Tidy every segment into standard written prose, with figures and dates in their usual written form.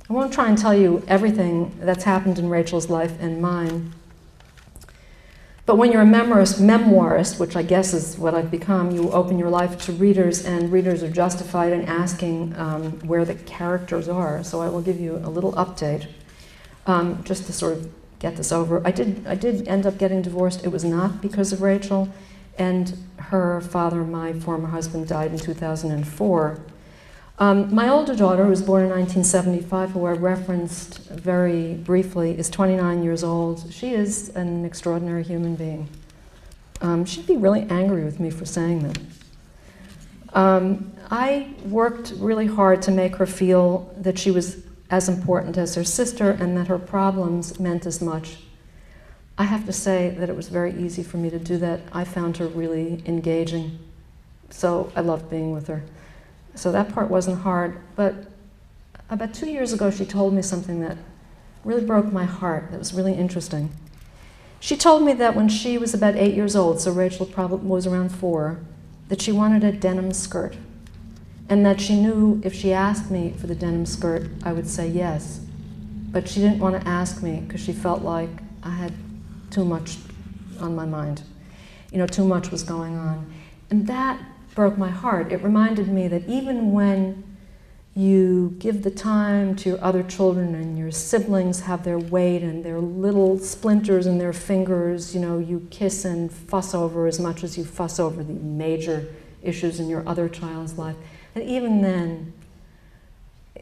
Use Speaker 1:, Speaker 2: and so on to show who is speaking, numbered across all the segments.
Speaker 1: I won't try and tell you everything that's happened in Rachel's life and mine. But when you're a memoirist, which I guess is what I've become, you open your life to readers, and readers are justified in asking where the characters are. So I will give you a little update, just to sort of get this over. I did end up getting divorced. It was not because of Rachel, and her father, my former husband, died in 2004. My older daughter, who was born in 1975, who I referenced very briefly, is 29 years old. She is an extraordinary human being. She'd be really angry with me for saying that. I worked really hard to make her feel that she was as important as her sister and that her problems meant as much. I have to say that it was very easy for me to do that. I found her really engaging, so I loved being with her. So that part wasn't hard, but about 2 years ago she told me something that really broke my heart. That was really interesting. She told me that when she was about 8 years old, so Rachel probably was around 4, that she wanted a denim skirt, and that she knew if she asked me for the denim skirt, I would say yes. But she didn't want to ask me because she felt like I had too much on my mind. You know, too much was going on. And that broke my heart. It reminded me that even when you give the time to your other children and your siblings have their weight and their little splinters in their fingers, you know, you kiss and fuss over as much as you fuss over the major issues in your other child's life. And even then,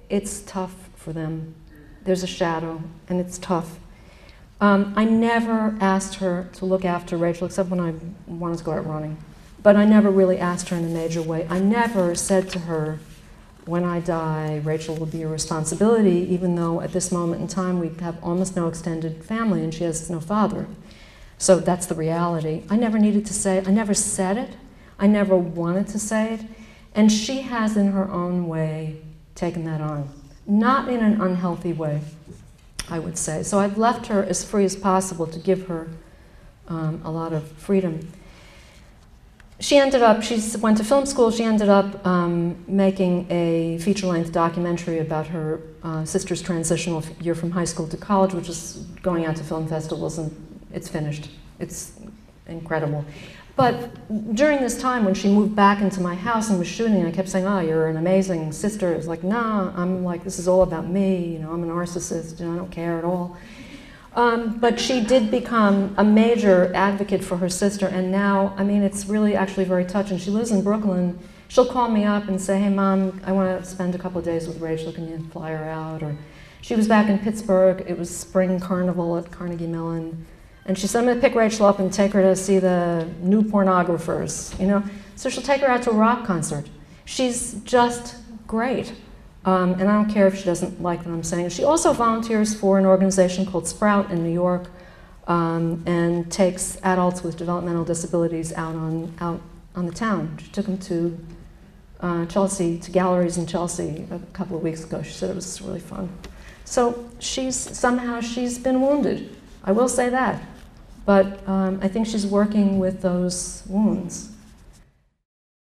Speaker 1: it's tough for them. There's a shadow, and it's tough. I never asked her to look after Rachel, except when I wanted to go out running. But I never really asked her in a major way. I never said to her, when I die, Rachel will be your responsibility, even though at this moment in time we have almost no extended family and she has no father. So that's the reality. I never needed to say it. I never said it. I never wanted to say it. And she has, in her own way, taken that on. Not in an unhealthy way, I would say. So I've left her as free as possible to give her a lot of freedom. She ended up, she went to film school, she ended up making a feature-length documentary about her sister's transitional year from high school to college, which is going out to film festivals, and it's finished. It's incredible. But during this time, when she moved back into my house and was shooting, I kept saying, oh, you're an amazing sister. It was like, nah, I'm like, this is all about me, you know, I'm a narcissist, you know, I don't care at all. But she did become a major advocate for her sister, and now, I mean, it's really actually very touching. She lives in Brooklyn. She'll call me up and say, hey, Mom, I want to spend a couple of days with Rachel. Can you fly her out? Or she was back in Pittsburgh. It was spring carnival at Carnegie Mellon. And she said, I'm going to pick Rachel up and take her to see the new pornographers, you know? So she'll take her out to a rock concert. She's just great. And I don't care if she doesn't like what I'm saying. She also volunteers for an organization called Sprout in New York, and takes adults with developmental disabilities out on the town. She took them to Chelsea, to galleries in Chelsea a couple of weeks ago. She said it was really fun. So somehow she's been wounded. I will say that. But I think she's working with those wounds.